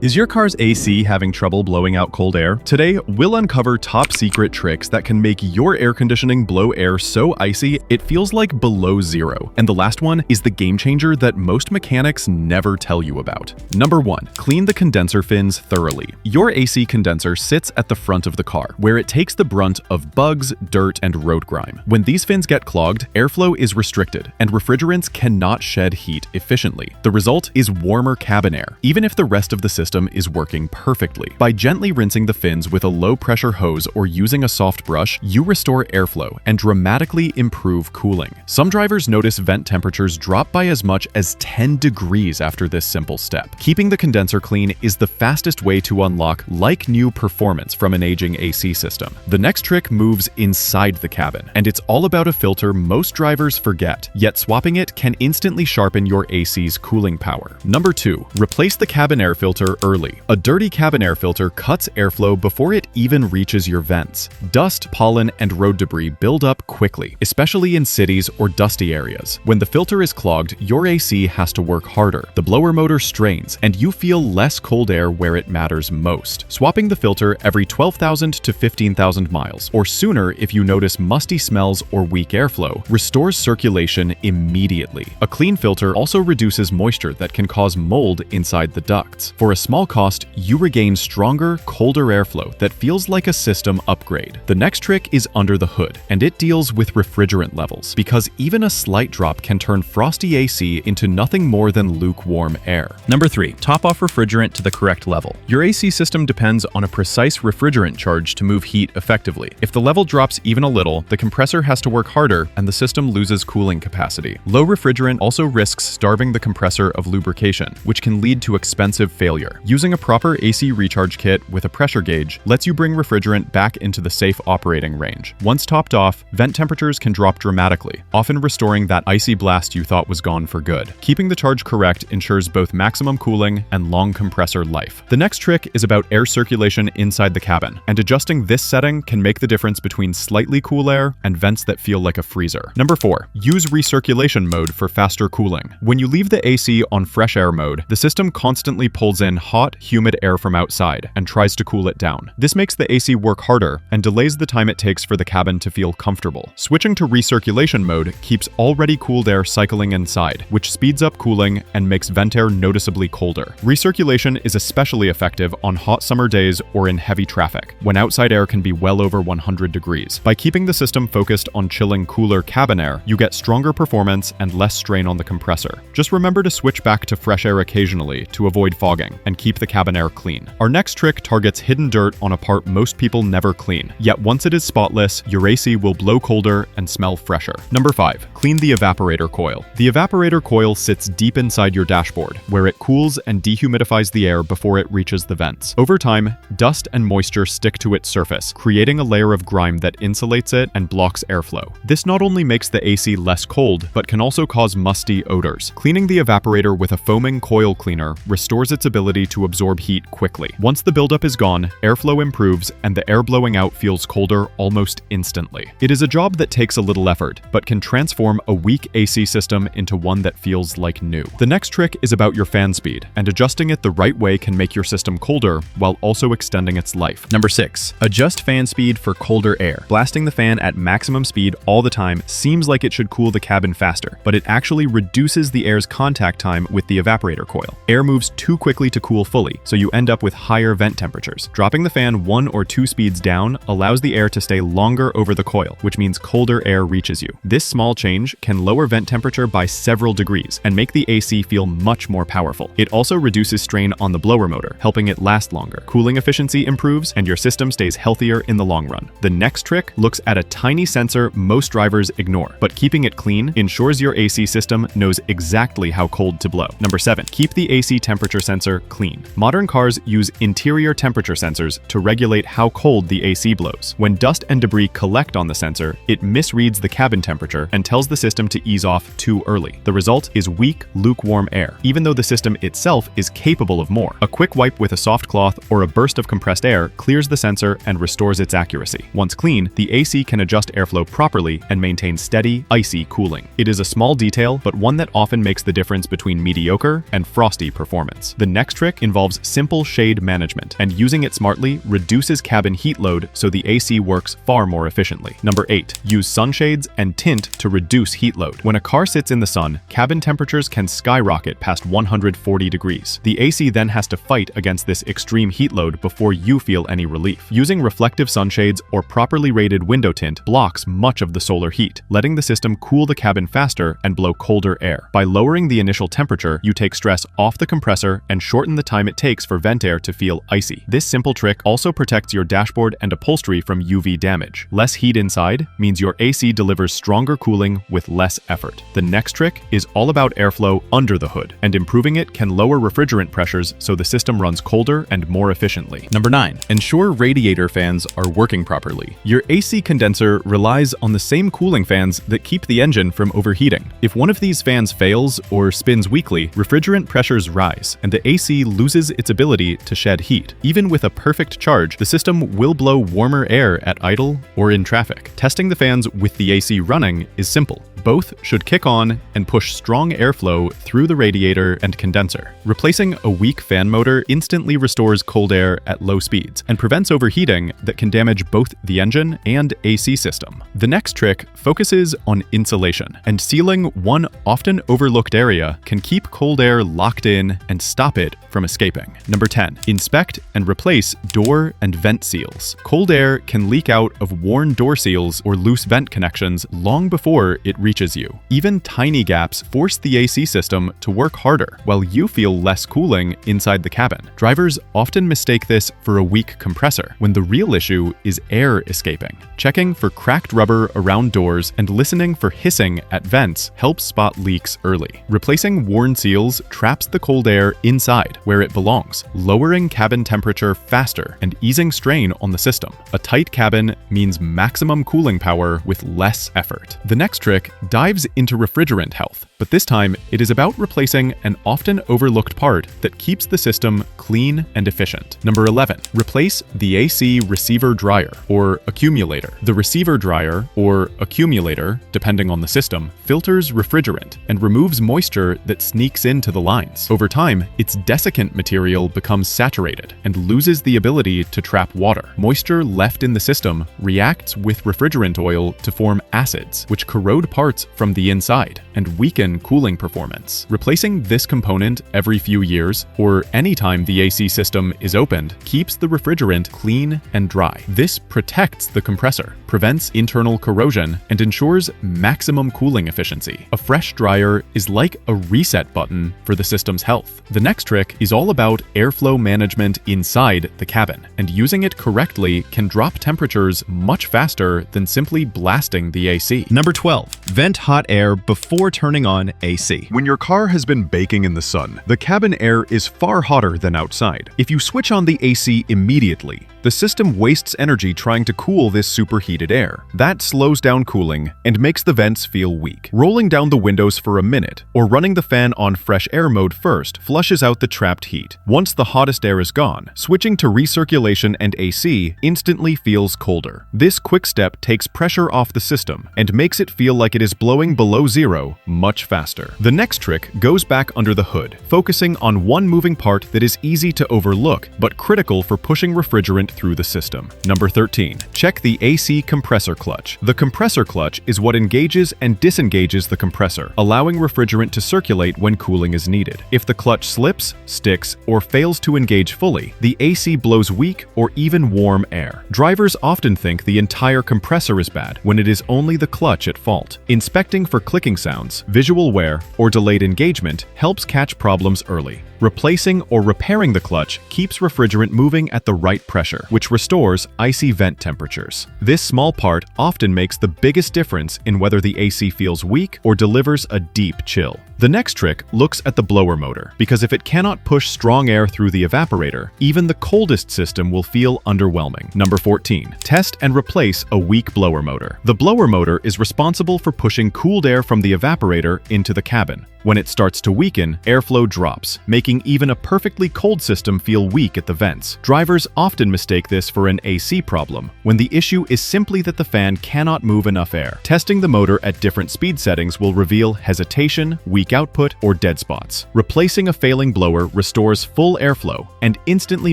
Is your car's AC having trouble blowing out cold air? Today, we'll uncover top secret tricks that can make your air conditioning blow air so icy it feels like below zero. And the last one is the game changer that most mechanics never tell you about. Number 1. Clean the condenser fins thoroughly. Your AC condenser sits at the front of the car, where it takes the brunt of bugs, dirt, and road grime. When these fins get clogged, airflow is restricted, and refrigerants cannot shed heat efficiently. The result is warmer cabin air, even if the rest of the system is working perfectly. By gently rinsing the fins with a low-pressure hose or using a soft brush, you restore airflow and dramatically improve cooling. Some drivers notice vent temperatures drop by as much as 10 degrees after this simple step. Keeping the condenser clean is the fastest way to unlock like-new performance from an aging AC system. The next trick moves inside the cabin, and it's all about a filter most drivers forget, yet swapping it can instantly sharpen your AC's cooling power. Number 2. Replace the cabin air filter early. A dirty cabin air filter cuts airflow before it even reaches your vents. Dust, pollen, and road debris build up quickly, especially in cities or dusty areas. When the filter is clogged, your AC has to work harder. The blower motor strains, and you feel less cold air where it matters most. Swapping the filter every 12,000 to 15,000 miles, or sooner if you notice musty smells or weak airflow, restores circulation immediately. A clean filter also reduces moisture that can cause mold inside the ducts. For a small cost, you regain stronger, colder airflow that feels like a system upgrade. The next trick is under the hood, and it deals with refrigerant levels, because even a slight drop can turn frosty AC into nothing more than lukewarm air. Number 3. Top off refrigerant to the correct level. Your AC system depends on a precise refrigerant charge to move heat effectively. If the level drops even a little, the compressor has to work harder and the system loses cooling capacity. Low refrigerant also risks starving the compressor of lubrication, which can lead to expensive failure. Using a proper AC recharge kit with a pressure gauge lets you bring refrigerant back into the safe operating range. Once topped off, vent temperatures can drop dramatically, often restoring that icy blast you thought was gone for good. Keeping the charge correct ensures both maximum cooling and long compressor life. The next trick is about air circulation inside the cabin, and adjusting this setting can make the difference between slightly cool air and vents that feel like a freezer. Number 4. Use recirculation mode for faster cooling. When you leave the AC on fresh air mode, the system constantly pulls in hot, humid air from outside and tries to cool it down. This makes the AC work harder and delays the time it takes for the cabin to feel comfortable. Switching to recirculation mode keeps already cooled air cycling inside, which speeds up cooling and makes vent air noticeably colder. Recirculation is especially effective on hot summer days or in heavy traffic, when outside air can be well over 100 degrees. By keeping the system focused on chilling cooler cabin air, you get stronger performance and less strain on the compressor. Just remember to switch back to fresh air occasionally to avoid fogging and keep the cabin air clean. Our next trick targets hidden dirt on a part most people never clean, yet once it is spotless, your AC will blow colder and smell fresher. Number 5. Clean the evaporator coil. The evaporator coil sits deep inside your dashboard, where it cools and dehumidifies the air before it reaches the vents. Over time, dust and moisture stick to its surface, creating a layer of grime that insulates it and blocks airflow. This not only makes the AC less cold, but can also cause musty odors. Cleaning the evaporator with a foaming coil cleaner restores its ability to absorb heat quickly. Once the buildup is gone, airflow improves and the air blowing out feels colder almost instantly. It is a job that takes a little effort, but can transform a weak AC system into one that feels like new. The next trick is about your fan speed, and adjusting it the right way can make your system colder while also extending its life. Number 6. Adjust fan speed for colder air. Blasting the fan at maximum speed all the time seems like it should cool the cabin faster, but it actually reduces the air's contact time with the evaporator coil. Air moves too quickly to cool fully, so you end up with higher vent temperatures. Dropping the fan 1 or 2 speeds down allows the air to stay longer over the coil, which means colder air reaches you. This small change can lower vent temperature by several degrees and make the AC feel much more powerful. It also reduces strain on the blower motor, helping it last longer. Cooling efficiency improves and your system stays healthier in the long run. The next trick looks at a tiny sensor most drivers ignore, but keeping it clean ensures your AC system knows exactly how cold to blow. Number 7. Keep the AC temperature sensor clean. Modern cars use interior temperature sensors to regulate how cold the AC blows. When dust and debris collect on the sensor, it misreads the cabin temperature and tells the system to ease off too early. The result is weak, lukewarm air, even though the system itself is capable of more. A quick wipe with a soft cloth or a burst of compressed air clears the sensor and restores its accuracy. Once clean, the AC can adjust airflow properly and maintain steady, icy cooling. It is a small detail, but one that often makes the difference between mediocre and frosty performance. The next trick trick involves simple shade management, and using it smartly reduces cabin heat load so the AC works far more efficiently. Number 8. Use sunshades and tint to reduce heat load. When a car sits in the sun, cabin temperatures can skyrocket past 140 degrees. The AC then has to fight against this extreme heat load before you feel any relief. Using reflective sunshades or properly rated window tint blocks much of the solar heat, letting the system cool the cabin faster and blow colder air. By lowering the initial temperature, you take stress off the compressor and shorten the time it takes for vent air to feel icy. This simple trick also protects your dashboard and upholstery from UV damage. Less heat inside means your AC delivers stronger cooling with less effort. The next trick is all about airflow under the hood, and improving it can lower refrigerant pressures so the system runs colder and more efficiently. Number 9. Ensure radiator fans are working properly. Your AC condenser relies on the same cooling fans that keep the engine from overheating. If one of these fans fails or spins weakly, refrigerant pressures rise, and the AC loses its ability to shed heat. Even with a perfect charge, the system will blow warmer air at idle or in traffic. Testing the fans with the AC running is simple. Both should kick on and push strong airflow through the radiator and condenser. Replacing a weak fan motor instantly restores cold air at low speeds and prevents overheating that can damage both the engine and AC system. The next trick focuses on insulation, and sealing one often overlooked area can keep cold air locked in and stop it from escaping. Number 10. Inspect and replace door and vent seals. Cold air can leak out of worn door seals or loose vent connections long before it reaches you. Even tiny gaps force the AC system to work harder, while you feel less cooling inside the cabin. Drivers often mistake this for a weak compressor, when the real issue is air escaping. Checking for cracked rubber around doors and listening for hissing at vents helps spot leaks early. Replacing worn seals traps the cold air inside, where it belongs, lowering cabin temperature faster and easing strain on the system. A tight cabin means maximum cooling power with less effort. The next trick dives into refrigerant health, but this time it is about replacing an often overlooked part that keeps the system clean and efficient. Number 11. Replace the AC receiver-drier or accumulator. The receiver-drier or accumulator, depending on the system, filters refrigerant and removes moisture that sneaks into the lines. Over time, its desiccant material becomes saturated and loses the ability to trap water. Moisture left in the system reacts with refrigerant oil to form acids, which corrode parts from the inside and weaken cooling performance. Replacing this component every few years, or anytime the AC system is opened, keeps the refrigerant clean and dry. This protects the compressor, prevents internal corrosion, and ensures maximum cooling efficiency. A fresh dryer is like a reset button for the system's health. The next trick is all about airflow management inside the cabin, and using it correctly can drop temperatures much faster than simply blasting the AC. Number 12. Vent hot air before turning on AC. When your car has been baking in the sun, the cabin air is far hotter than outside. If you switch on the AC immediately, the system wastes energy trying to cool this superheated air. That slows down cooling and makes the vents feel weak. Rolling down the windows for a minute or running the fan on fresh air mode first flushes out the trapped heat. Once the hottest air is gone, switching to recirculation and AC instantly feels colder. This quick step takes pressure off the system and makes it feel like it is blowing below zero much faster. The next trick goes back under the hood, focusing on one moving part that is easy to overlook but critical for pushing refrigerant through the system. Number 13. Check the AC compressor clutch. The compressor clutch is what engages and disengages the compressor, allowing refrigerant to circulate when cooling is needed. If the clutch slips, sticks, or fails to engage fully, the AC blows weak or even warm air. Drivers often think the entire compressor is bad when it is only the clutch at fault. Inspecting for clicking sounds, visual wear, or delayed engagement helps catch problems early. Replacing or repairing the clutch keeps refrigerant moving at the right pressure, which restores icy vent temperatures. This small part often makes the biggest difference in whether the AC feels weak or delivers a deep chill. The next trick looks at the blower motor, because if it cannot push strong air through the evaporator, even the coldest system will feel underwhelming. Number 14. Test and replace a weak blower motor. The blower motor is responsible for pushing cooled air from the evaporator into the cabin. When it starts to weaken, airflow drops, making even a perfectly cold system feel weak at the vents. Drivers often mistake this for an AC problem, when the issue is simply that the fan cannot move enough air. Testing the motor at different speed settings will reveal hesitation, weak output, or dead spots. Replacing a failing blower restores full airflow and instantly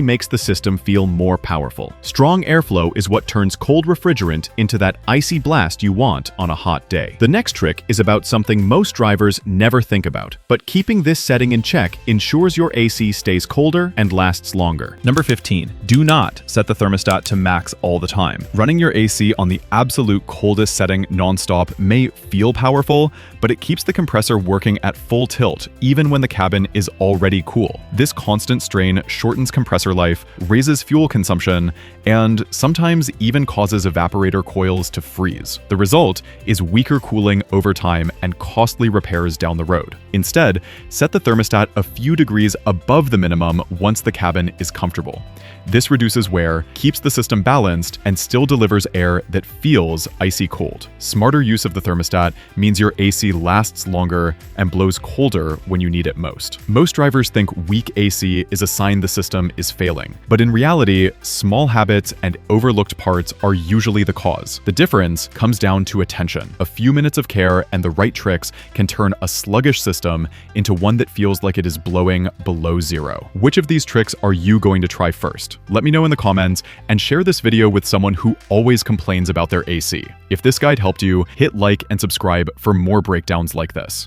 makes the system feel more powerful. Strong airflow is what turns cold refrigerant into that icy blast you want on a hot day. The next trick is about something most drivers never think about, but keeping this setting in check ensures your AC stays colder and lasts longer. Number 15. Do not set the thermostat to max all the time. Running your AC on the absolute coldest setting nonstop may feel powerful, but it keeps the compressor working at full tilt even when the cabin is already cool. This constant strain shortens compressor life, raises fuel consumption, and sometimes even causes evaporator coils to freeze. The result is weaker cooling over time and costly repairs down the road. Instead, set the thermostat a few degrees above the minimum once the cabin is comfortable. This reduces wear, keeps the system balanced, and still delivers air that feels icy cold. Smarter use of the thermostat means your AC lasts longer and blows colder when you need it most. Most drivers think weak AC is a sign the system is failing, but in reality, small habits and overlooked parts are usually the cause. The difference comes down to attention. A few minutes of care and the right tricks can turn a sluggish system into one that feels like it is blowing below zero. Which of these tricks are you going to try first? Let me know in the comments and share this video with someone who always complains about their AC. If this guide helped you, hit like and subscribe for more breakdowns like this.